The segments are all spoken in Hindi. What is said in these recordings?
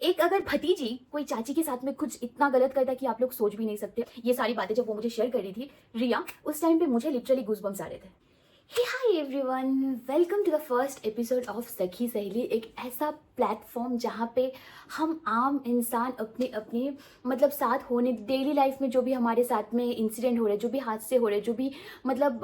एक अगर भतीजी कोई चाची के साथ में कुछ इतना गलत करता है कि आप लोग सोच भी नहीं सकते। ये सारी बातें जब वो मुझे शेयर कर रही थी रिया, उस टाइम पे मुझे लिटरली गूज़बम्प्स आ रहे थे। Hey hi everyone, welcome to the first episode of Sakhi Saheli, एक ऐसा प्लेटफॉर्म जहाँ पे हम आम इंसान अपने अपने मतलब साथ होने डेली लाइफ में जो भी हमारे साथ में इंसिडेंट हो रहे, जो भी हादसे हो रहे, जो भी मतलब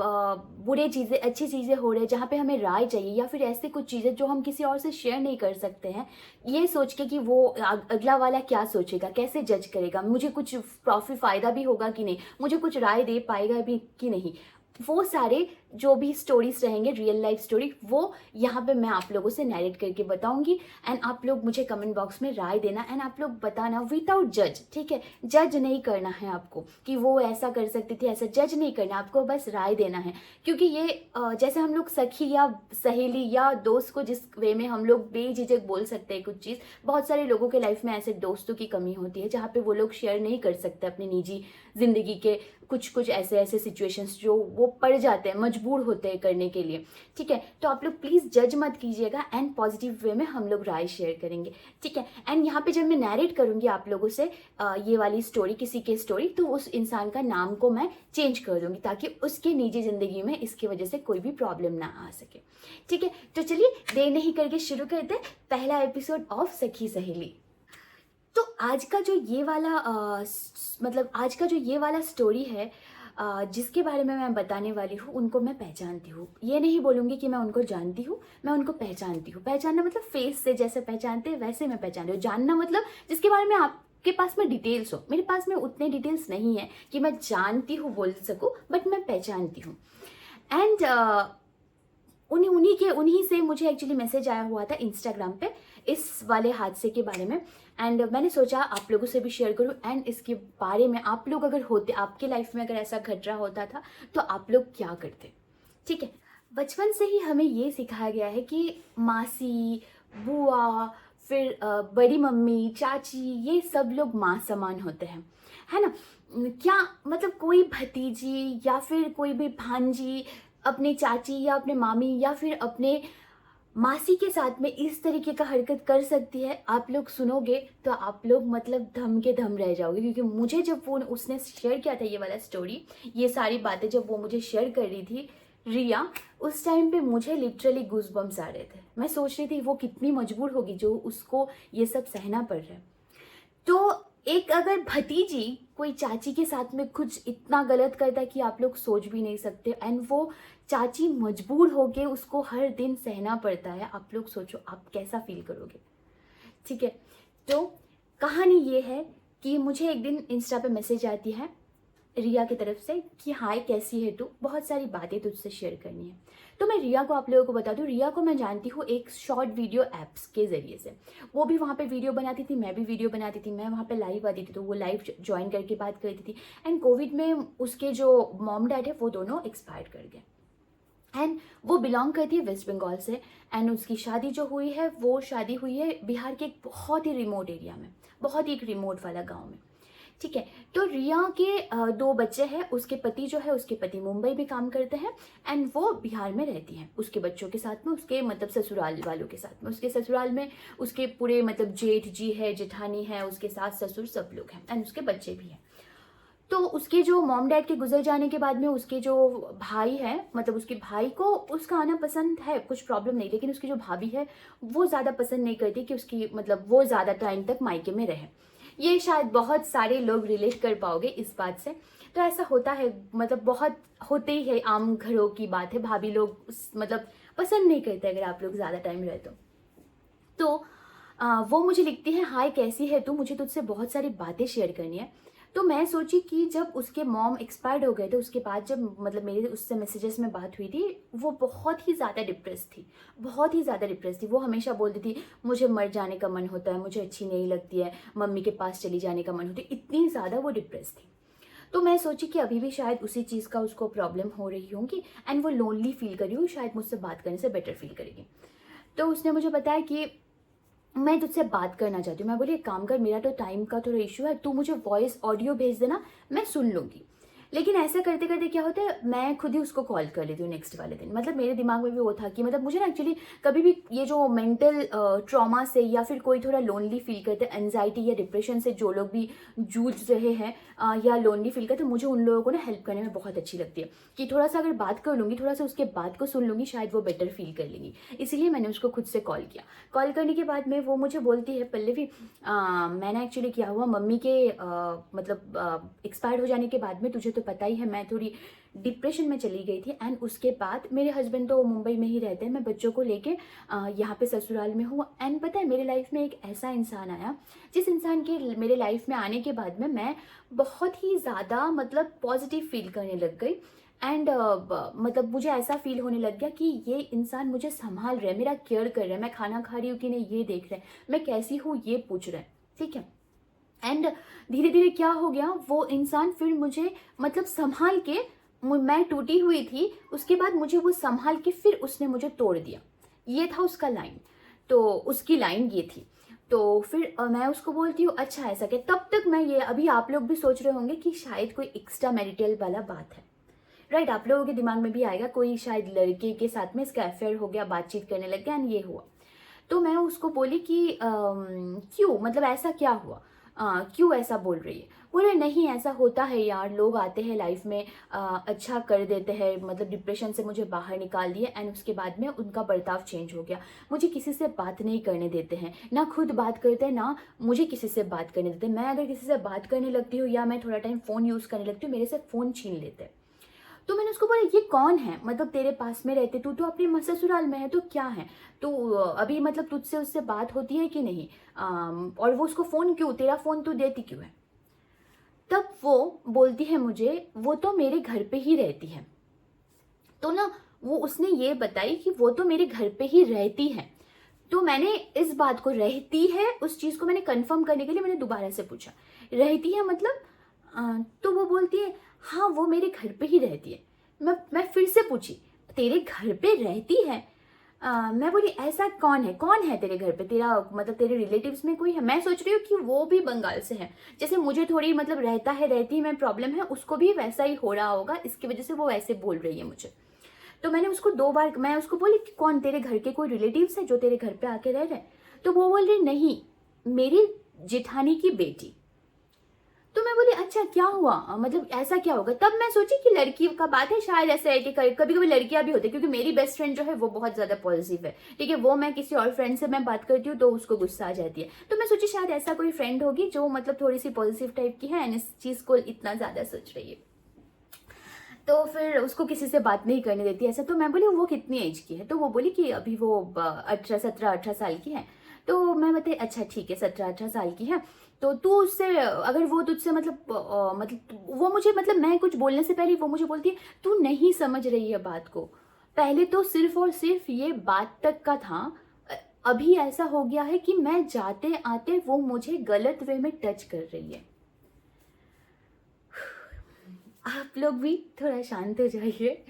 बुरे चीज़ें अच्छी चीज़ें हो रहे, जहाँ पे हमें राय चाहिए या फिर ऐसे कुछ चीज़ें जो हम किसी और से शेयर नहीं कर सकते हैं, ये सोच के कि वो अगला वाला क्या सोचेगा, कैसे जज करेगा, मुझे कुछ प्रॉफिट फ़ायदा भी होगा कि नहीं, मुझे कुछ राय दे पाएगा भी कि नहीं, वो सारे जो भी स्टोरीज रहेंगे रियल लाइफ स्टोरी, वो यहाँ पे मैं आप लोगों से नैरेट करके बताऊंगी। एंड आप लोग मुझे कमेंट बॉक्स में राय देना एंड आप लोग बताना विदाउट जज, ठीक है? जज नहीं करना है आपको कि वो ऐसा कर सकती थी, ऐसा जज नहीं करना, आपको बस राय देना है। क्योंकि ये जैसे हम लोग सखी या सहेली या दोस्त को जिस वे में हम लोग बेझिझक बोल सकते हैं कुछ चीज़, बहुत सारे लोगों के लाइफ में ऐसे दोस्तों की कमी होती है जहाँ पे वो लोग शेयर नहीं कर सकते अपनी निजी ज़िंदगी के कुछ कुछ ऐसे ऐसे सिचुएशंस जो वो पड़ जाते हैं, मजबूर होते हैं करने के लिए, ठीक है? तो आप लोग प्लीज़ जज मत कीजिएगा एंड पॉजिटिव वे में हम लोग राय शेयर करेंगे, ठीक है? एंड यहाँ पे जब मैं नैरेट करूँगी आप लोगों से ये वाली स्टोरी, किसी की स्टोरी, तो उस इंसान का नाम को मैं चेंज कर दूँगी ताकि उसकी निजी ज़िंदगी में इसकी वजह से कोई भी प्रॉब्लम ना आ सके, ठीक है? तो चलिए देर नहीं करके शुरू करते पहला एपिसोड ऑफ सखी सहेली। तो आज का जो ये वाला मतलब आज का जो ये वाला स्टोरी है, जिसके बारे में मैं बताने वाली हूँ, उनको मैं पहचानती हूँ। ये नहीं बोलूँगी कि मैं उनको जानती हूँ, मैं उनको पहचानती हूँ। पहचानना मतलब फेस से जैसे पहचानते हैं वैसे मैं पहचानती हूँ। जानना मतलब जिसके बारे में आपके पास में डिटेल्स हो। मेरे पास में उतने डिटेल्स नहीं है कि मैं जानती हूँ बोल सकूँ, बट मैं पहचानती हूँ। एंड उन्हीं से मुझे एक्चुअली मैसेज आया हुआ था इंस्टाग्राम पे इस वाले हादसे के बारे में। एंड मैंने सोचा आप लोगों से भी शेयर करूं एंड इसके बारे में आप लोग अगर होते, आपके लाइफ में अगर ऐसा घट रहा होता था तो आप लोग क्या करते, ठीक है? बचपन से ही हमें ये सिखाया गया है कि मासी, बुआ, फिर बड़ी मम्मी, चाची, ये सब लोग माँ समान होते हैं, है ना? क्या मतलब कोई भतीजी या फिर कोई भी भांजी अपने चाची या अपने मामी या फिर अपने मासी के साथ में इस तरीके का हरकत कर सकती है? आप लोग सुनोगे तो आप लोग मतलब धम के धम रह जाओगे। क्योंकि मुझे जब वो उसने शेयर किया था ये वाला स्टोरी, ये सारी बातें जब वो मुझे शेयर कर रही थी रिया, उस टाइम पे मुझे लिटरली गूज़बम्प्स आ रहे थे। मैं सोच रही थी वो कितनी मजबूर होगी जो उसको ये सब सहना पड़ रहा है। तो एक अगर भतीजी कोई चाची के साथ में कुछ इतना गलत करता है कि आप लोग सोच भी नहीं सकते, एंड वो चाची मजबूर होके उसको हर दिन सहना पड़ता है, आप लोग सोचो आप कैसा फील करोगे, ठीक है? तो कहानी ये है कि मुझे एक दिन इंस्टा पे मैसेज आती है रिया की तरफ से कि हाय कैसी है तू, बहुत सारी बातें तुझसे शेयर करनी है। तो मैं रिया को आप लोगों को बता दूं, रिया को मैं जानती हूँ एक शॉर्ट वीडियो ऐप्स के ज़रिए से। वो भी वहाँ पे वीडियो बनाती थी, मैं भी वीडियो बनाती थी, मैं वहाँ पे लाइव आती थी तो वो लाइव ज्वाइन करके बात करती थी। एंड कोविड में उसके जो मॉम डैड है वो दोनों एक्सपायर कर गए। एंड वो बिलोंग करती है वेस्ट बंगाल से। एंड उसकी शादी जो हुई है वो शादी हुई है बिहार के एक बहुत ही रिमोट एरिया में, बहुत ही एक रिमोट वाला गाँव में, ठीक है? तो रिया के दो बच्चे हैं, उसके पति जो है, उसके पति मुंबई में काम करते हैं एंड वो बिहार में रहती हैं उसके बच्चों के साथ में, उसके मतलब ससुराल वालों के साथ में। उसके ससुराल में उसके पूरे मतलब जेठ जी है, जेठानी है, उसके सास ससुर सब लोग हैं एंड उसके बच्चे भी हैं। तो उसके जो मॉम डैड के गुजर जाने के बाद में उसके जो भाई है, मतलब उसके भाई को उसका आना पसंद है, कुछ प्रॉब्लम नहीं, लेकिन उसकी जो भाभी है वो ज़्यादा पसंद नहीं करती कि उसकी मतलब वो ज़्यादा टाइम तक मायके में रहे। ये शायद बहुत सारे लोग रिलेट कर पाओगे इस बात से। तो ऐसा होता है, मतलब बहुत होते ही है, आम घरों की बात है। भाभी लोग मतलब पसंद नहीं करते अगर आप लोग ज़्यादा टाइम रहे तो वो मुझे लिखती है हाय कैसी है तू, मुझे तुझसे बहुत सारी बातें शेयर करनी है। तो मैं सोची कि जब उसके मॉम एक्सपायर्ड हो गए थे उसके बाद जब मतलब मेरे उससे मैसेजेस में बात हुई थी, वो बहुत ही ज़्यादा डिप्रेस थी, बहुत ही ज़्यादा डिप्रेस थी। वो हमेशा बोलती थी मुझे मर जाने का मन होता है, मुझे अच्छी नहीं लगती है, मम्मी के पास चली जाने का मन होता है, इतनी ज़्यादा वो डिप्रेस थी। तो मैं सोची कि अभी भी शायद उसी चीज़ का उसको प्रॉब्लम हो रही होगी एंड वो लोनली फील कर रही हूँ, शायद मुझसे बात करने से बेटर फील करेगी। तो उसने मुझे बताया कि मैं तुझसे बात करना चाहती हूँ। मैं बोली एक काम कर, मेरा तो टाइम का थोड़ा इशू है, तू मुझे वॉइस ऑडियो भेज देना, मैं सुन लूँगी। लेकिन ऐसा करते करते क्या होता है, मैं खुद ही उसको कॉल कर लेती हूँ नेक्स्ट वाले दिन। मतलब मेरे दिमाग में भी वो था कि मतलब मुझे ना एक्चुअली कभी भी ये जो मेंटल ट्रॉमा से या फिर कोई थोड़ा लोनली फील करते हैं, एनजाइटी या डिप्रेशन से जो लोग भी जूझ रहे हैं या लोनली फील करते हैं, मुझे उन लोगों को ना हेल्प करने में बहुत अच्छी लगती है कि थोड़ा सा अगर बात कर लूँगी, थोड़ा सा उसके बात को सुन लूँगी, शायद वो बेटर फील कर लेंगी। इसीलिए मैंने उसको खुद से कॉल किया। कॉल करने के बाद में वो मुझे बोलती है, पल्लवी मैंने एक्चुअली क्या हुआ, मम्मी के मतलब एक्सपायर हो जाने के बाद में तुझे तो पता ही है मैं थोड़ी डिप्रेशन में चली गई थी। एंड उसके बाद मेरे हस्बैंड तो मुंबई में ही रहते हैं, मैं बच्चों को लेके यहाँ पे ससुराल में हूँ। एंड पता है मेरे लाइफ में एक ऐसा इंसान आया जिस इंसान के मेरे लाइफ में आने के बाद में मैं बहुत ही ज़्यादा मतलब पॉजिटिव फील करने लग गई। एंड मतलब मुझे ऐसा फील होने लग गया कि ये इंसान मुझे संभाल रहा है, मेरा केयर कर रहा है, मैं खाना खा रही हूँ कि नहीं ये देख रहा है, मैं कैसी हूँ ये पूछ रहा है, ठीक है। एंड धीरे धीरे क्या हो गया, वो इंसान फिर मुझे मतलब संभाल के, मैं टूटी हुई थी, उसके बाद मुझे वो संभाल के फिर उसने मुझे तोड़ दिया। ये था उसका लाइन, तो उसकी लाइन ये थी। तो फिर मैं उसको बोलती हूँ अच्छा ऐसा क्या। तब तक मैं ये, अभी आप लोग भी सोच रहे होंगे कि शायद कोई एक्स्ट्रा मैरिटल वाला बात है, राइट। आप लोगों के दिमाग में भी आएगा कोई शायद लड़के के साथ में इसका अफेयर हो गया, बातचीत करने लग गया एंड ये हुआ। तो मैं उसको बोली कि क्यों, मतलब ऐसा क्या हुआ, क्यों ऐसा बोल रही है। बोले नहीं ऐसा होता है यार, लोग आते हैं लाइफ में अच्छा कर देते हैं, मतलब डिप्रेशन से मुझे बाहर निकाल दिए एंड उसके बाद में उनका बर्ताव चेंज हो गया। मुझे किसी से बात नहीं करने देते हैं, ना खुद बात करते हैं ना मुझे किसी से बात करने देते। मैं अगर किसी से बात करने लगती हूँ या मैं थोड़ा टाइम फ़ोन यूज़ करने लगती हूँ, मेरे से फ़ोन छीन लेते हैं। तो मैंने उसको बोला ये कौन है, मतलब तेरे पास में रहते, तू तो अपने ससुराल में है, तो क्या है, तो अभी मतलब तुझसे उससे बात होती है कि नहीं, और वो उसको फ़ोन क्यों, तेरा फ़ोन तू देती क्यों है। तब वो बोलती है मुझे वो तो मेरे घर पे ही रहती है। तो ना वो उसने ये बताई कि वो तो मेरे घर पे ही रहती है। तो मैंने इस बात को, रहती है, उस चीज़ को मैंने कंफर्म करने के लिए मैंने दोबारा से पूछा, रहती है मतलब तो वो बोलती है हाँ वो मेरे घर पे ही रहती है। मैं फिर से पूछी तेरे घर पे रहती है। मैं बोली ऐसा कौन है तेरे घर पे, तेरा मतलब तेरे रिलेटिव्स में कोई है। मैं सोच रही हूँ कि वो भी बंगाल से है, जैसे मुझे थोड़ी मतलब रहती है मैं प्रॉब्लम है, उसको भी वैसा ही हो रहा होगा, इसकी वजह से वो वैसे बोल रही है मुझे। तो मैंने उसको 2 बार, मैं उसको बोली कि कौन, तेरे घर के कोई रिलेटिव्स है जो तेरे घर पे आके रह रहे हैं। तो वो बोल रही नहीं मेरी जेठानी की बेटी। तो मैं बोली अच्छा क्या हुआ, मतलब ऐसा क्या होगा। तब मैं सोची कि लड़की का बात है, शायद ऐसा है कि कभी कभी लड़कियां भी होती है, क्योंकि मेरी बेस्ट फ्रेंड जो है वो बहुत ज्यादा पॉजिटिव है, ठीक है। वो मैं किसी और फ्रेंड से मैं बात करती हूँ तो उसको गुस्सा आ जाती है। तो मैं सोची शायद ऐसा कोई फ्रेंड होगी जो मतलब थोड़ी सी पॉजिटिव टाइप की है एंड इस चीज को इतना ज्यादा सोच रही है, तो फिर उसको किसी से बात नहीं करने देती ऐसा। तो मैं बोली वो कितनी एज की है, तो वो बोली कि अभी वो 17-18 साल की है। तो मैं बताई अच्छा ठीक है 17-18 साल की है, तो तू उससे अगर वो तुझसे मतलब वो मुझे, मतलब मैं कुछ बोलने से पहले वो मुझे बोलती है तू नहीं समझ रही है बात को, पहले तो सिर्फ और सिर्फ ये बात तक का था, अभी ऐसा हो गया है कि मैं जाते आते वो मुझे गलत वे में टच कर रही है। आप लोग भी थोड़ा शांत हो जाइए।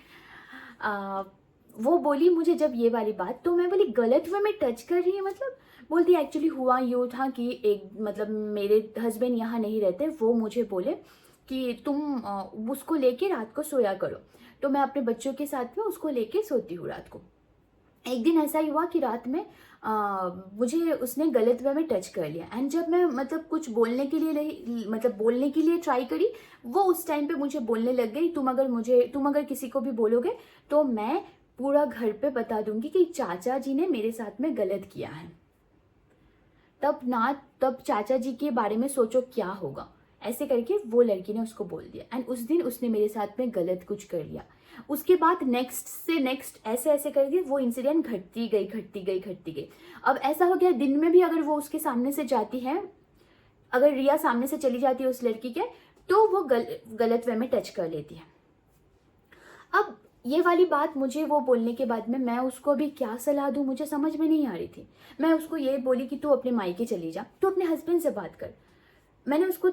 वो बोली मुझे जब ये वाली बात, तो मैं बोली गलत वे में टच कर रही है मतलब। बोलती एक्चुअली हुआ यूँ था कि एक मतलब मेरे हस्बैंड यहाँ नहीं रहते, वो मुझे बोले कि तुम उसको लेके रात को सोया करो। तो मैं अपने बच्चों के साथ में उसको लेके सोती हूँ रात को। एक दिन ऐसा ही हुआ कि रात में मुझे उसने गलत वे में टच कर लिया एंड जब मैं मतलब कुछ बोलने के लिए ट्राई करी, वो उस टाइम पे मुझे बोलने लग गई तुम अगर किसी को भी बोलोगे तो मैं पूरा घर पे बता दूंगी कि चाचा जी ने मेरे साथ में गलत किया है। तब चाचा जी के बारे में सोचो क्या होगा। ऐसे करके वो लड़की ने उसको बोल दिया एंड उस दिन उसने मेरे साथ में गलत कुछ कर लिया। उसके बाद नेक्स्ट ऐसे ऐसे करके वो इंसिडेंट घटती गई। अब ऐसा हो गया दिन में भी अगर वो उसके सामने से जाती है, अगर रिया सामने से चली जाती है उस लड़की के, तो वो गलत वे में टच कर लेती है। अब ये वाली बात मुझे वो बोलने के बाद में मैं उसको अभी क्या सलाह दूँ मुझे समझ में नहीं आ रही थी। मैं उसको ये बोली कि तू अपने मायके चली जा, तू अपने हस्बैंड से बात कर। मैंने उसको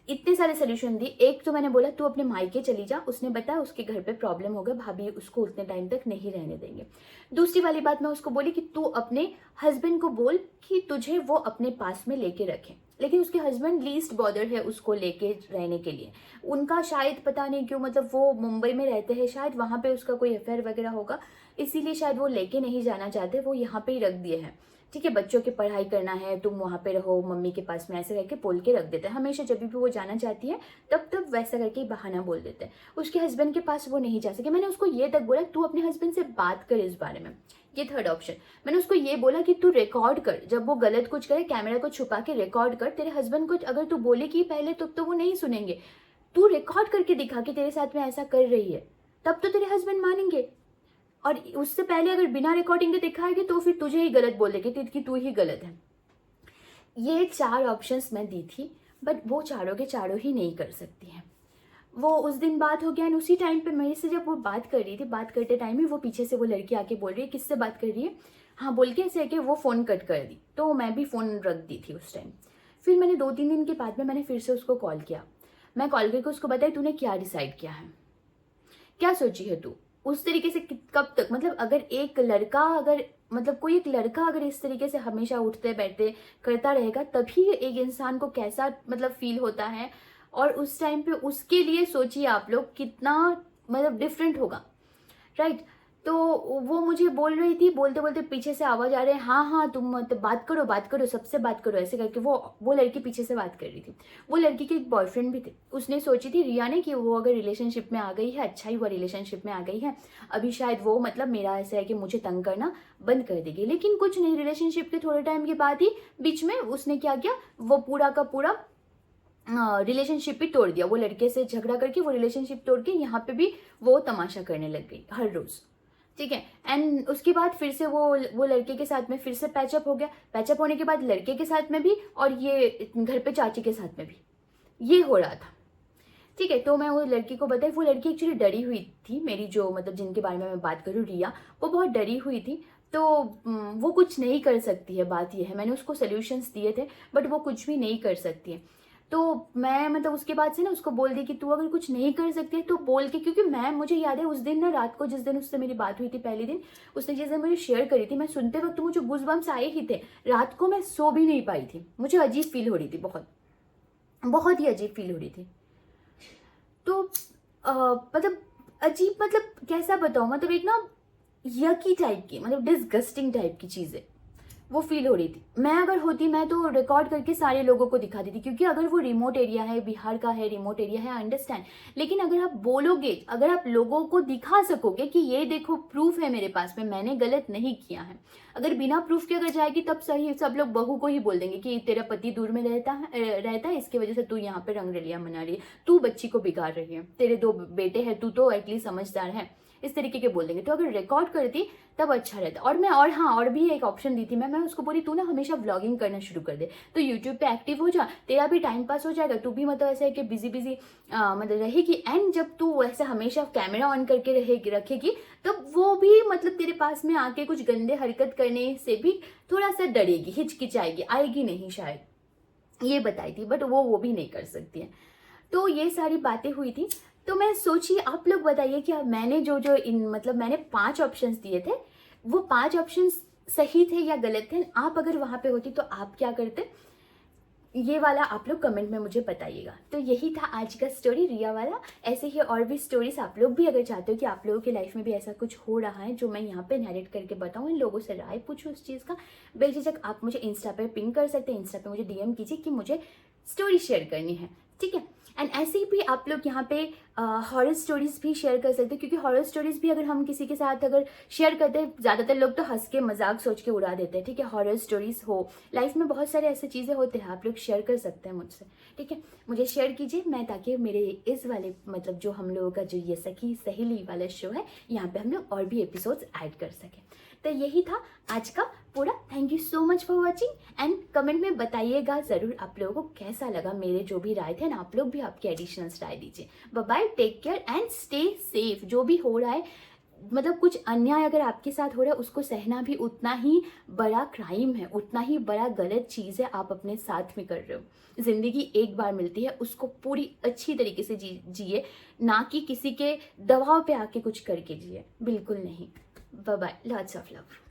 इतने सारे सोल्यूशन दी। एक तो मैंने बोला तू अपने मायके चली जा, उसने बताया उसके घर पे प्रॉब्लम हो गया, भाभी उसको उतने टाइम तक नहीं रहने देंगे। दूसरी वाली बात मैं उसको बोली कि तू अपने हस्बैंड को बोल कि तुझे वो अपने पास में लेके रखे। लेकिन उसके हस्बैंड लीस्ट बॉदर है उसको लेके रहने के लिए। उनका शायद पता नहीं क्यों, मतलब वो मुंबई में रहते हैं, शायद वहाँ पे उसका कोई अफेयर वगैरह होगा, इसीलिए शायद वो लेके नहीं जाना चाहते, वो यहाँ पे ही रख दिए हैं। ठीक है, बच्चों की पढ़ाई करना है, तुम वहाँ पे रहो मम्मी के पास में, ऐसे करके बोल के रख देते हैं हमेशा। जब भी वो जाना चाहती है तब तब वैसा करके बहाना बोल देते हैं। उसके हस्बैंड के पास वो नहीं जा सके। मैंने उसको ये तक बोला तू अपने हस्बैंड से बात कर इस बारे में। ये थर्ड ऑप्शन। मैंने उसको ये बोला कि तू रिकॉर्ड कर, जब वो गलत कुछ करे कैमरा को छुपा के रिकॉर्ड कर। तेरे हस्बैंड को अगर तू बोले कि पहले तो वो नहीं सुनेंगे, तू रिकॉर्ड करके दिखा कि तेरे साथ में ऐसा कर रही है, तब तो तेरे हस्बैंड मानेंगे। और उससे पहले अगर बिना रिकॉर्डिंग के दिखाएगी तो फिर तुझे ही गलत बोल देगी कि तू ही गलत है। ये 4 ऑप्शंस मैं दी थी, बट वो चारों के चारों ही नहीं कर सकती हैं। वो उस दिन बात हो गया, एंड उसी टाइम पे मेरे से जब वो बात कर रही थी, बात करते टाइम ही वो पीछे से वो लड़की आके बोल रही है किससे बात कर रही है, हाँ बोल के ऐसे कि वो फ़ोन कट कर दी। तो मैं भी फ़ोन रख दी थी उस टाइम। फिर मैंने 2-3 दिन के बाद में मैंने फिर से उसको कॉल किया। मैं कॉल करके उसको बताया तूने क्या डिसाइड किया है, क्या सोची है तू। उस तरीके से कब तक, मतलब अगर एक लड़का अगर मतलब कोई एक लड़का अगर इस तरीके से हमेशा उठते बैठते करता रहेगा, तभी एक इंसान को कैसा मतलब फील होता है। और उस टाइम पे उसके लिए सोचिए आप लोग कितना मतलब डिफरेंट होगा, राइट। तो वो मुझे बोल रही थी, बोलते बोलते पीछे से आवाज़ आ रही है, हाँ हाँ तुम मतलब बात करो सबसे बात करो, ऐसे करके वो लड़की पीछे से बात कर रही थी। वो लड़की के एक बॉयफ्रेंड भी थे। उसने सोची थी रिया ने कि वो अगर रिलेशनशिप में आ गई है, अच्छा ही वो रिलेशनशिप में आ गई है, अभी शायद वो मतलब मेरा ऐसा है कि मुझे तंग करना बंद कर देगी। लेकिन कुछ नहीं, रिलेशनशिप के थोड़े टाइम के बाद ही बीच में उसने क्या किया, वो पूरा का पूरा रिलेशनशिप भी तोड़ दिया। वो लड़के से झगड़ा करके वो रिलेशनशिप तोड़ के यहाँ पे भी वो तमाशा करने लग गई हर रोज़। ठीक है, एंड उसके बाद फिर से वो लड़के के साथ में फिर से पैचअप हो गया। पैचअप होने के बाद लड़के के साथ में भी और ये घर पे चाची के साथ में भी ये हो रहा था। ठीक है, तो मैं वो लड़की को बताई। वो लड़की एक्चुअली डरी हुई थी, मेरी जो मतलब जिनके बारे में मैं बात करूँ रिया, वो बहुत डरी हुई थी। तो वो कुछ नहीं कर सकती है, बात ये है। मैंने उसको सोल्यूशंस दिए थे बट वो कुछ भी नहीं कर सकती है। तो मैं मतलब उसके बाद से ना उसको बोल दी कि तू अगर कुछ नहीं कर सकती है तो बोल के, क्योंकि मुझे याद है उस दिन ना रात को, जिस दिन उससे मेरी बात हुई थी पहले दिन, उसने जिस दिन मुझे शेयर करी थी, मैं सुनते वक्त मुझे गूज़बम्प्स आए ही थे। रात को मैं सो भी नहीं पाई थी, मुझे अजीब फील हो रही थी, बहुत ही अजीब फील हो रही थी। तो मतलब अजीब, मतलब कैसा बताऊँ, मतलब एक ना यकी टाइप की, मतलब डिसगस्टिंग टाइप की चीज़ें वो फील हो रही थी। मैं अगर होती, मैं तो रिकॉर्ड करके सारे लोगों को दिखा देती, क्योंकि अगर वो रिमोट एरिया है, बिहार का है, रिमोट एरिया है, अंडरस्टैंड। लेकिन अगर आप बोलोगे, अगर आप लोगों को दिखा सकोगे कि ये देखो प्रूफ है मेरे पास में, मैंने गलत नहीं किया है। अगर बिना प्रूफ के अगर जाएगी तब सही, सब लोग बहू को ही बोल देंगे कि तेरा पति दूर में रहता है, इसकी वजह से तू यहाँ पे रंगरलिया मना रही है, तू बच्ची को बिगाड़ रही है, तेरे 2 बेटे हैं, तू तो एटलीस्ट समझदार है, इस तरीके के बोल देंगे। तो अगर रिकॉर्ड करती तब अच्छा रहता। और मैं और भी एक ऑप्शन दी थी। मैं उसको बोली तू ना हमेशा व्लॉगिंग करना शुरू कर दे, तो यूट्यूब पे एक्टिव हो जा, तेरा भी टाइम पास हो जाएगा, तू भी मतलब ऐसा है कि बिजी मतलब रहेगी। एंड जब तू ऐसे हमेशा कैमरा ऑन करके रखेगी, तब वो भी मतलब तेरे पास में आके कुछ गंदे हरकत करने से भी थोड़ा सा डरेगी, हिचकिचाएगी, आएगी नहीं शायद, ये बताई थी। बट वो भी नहीं कर सकती है। तो ये सारी बातें हुई थी। तो मैं सोची आप लोग बताइए कि मैंने जो मतलब मैंने 5 ऑप्शंस दिए थे, वो 5 ऑप्शंस सही थे या गलत थे। आप अगर वहाँ पे होती तो आप क्या करते, ये वाला आप लोग कमेंट में मुझे बताइएगा। तो यही था आज का स्टोरी रिया वाला। ऐसे ही और भी स्टोरीज आप लोग भी अगर चाहते हो कि आप लोगों की लाइफ में भी ऐसा कुछ हो रहा है जो मैं यहाँ पे नैरेट करके बताऊँ, इन लोगों से राय पूछो उस चीज़ का, बेझिझक आप मुझे इंस्टा पे पिंग कर सकते हैं। इंस्टा पे मुझे DM कीजिए कि मुझे स्टोरी शेयर करनी है, ठीक है। एंड ऐसे ही भी आप लोग यहाँ पे हॉरर स्टोरीज भी शेयर कर सकते हैं, क्योंकि हॉरर स्टोरीज भी अगर हम किसी के साथ अगर शेयर करते हैं, ज़्यादातर लोग तो हंस के मजाक सोच के उड़ा देते हैं, ठीक है। हॉरर स्टोरीज हो, लाइफ में बहुत सारे ऐसे चीज़ें होते हैं, आप लोग शेयर कर सकते हैं मुझसे, ठीक है। मुझे शेयर कीजिए, मैं ताकि मेरे इस वाले मतलब जो हम लोगों का जो ये सखी सहेली वाला शो है, यहाँ पे हम लोग और भी एपिसोड्स ऐड कर सकें। तो यही था आज का पूरा। Thank you so much for watching and comment में बताइएगा ज़रूर आप लोगों को कैसा लगा मेरे जो भी राय थे ना। आप लोग भी आपके एडिशनल्स राय दीजिए। Bye bye, take care and stay safe. जो भी हो रहा है मतलब कुछ अन्याय अगर आपके साथ हो रहा है, उसको सहना भी उतना ही बड़ा क्राइम है, उतना ही बड़ा गलत चीज़ है आप अपने साथ में कर रहे हो। ज़िंदगी एक बार मिलती है, उसको पूरी अच्छी तरीके से जिए, ना कि किसी के दबाव पे आके कुछ करके जिए, बिल्कुल नहीं। Bye bye, lots of love.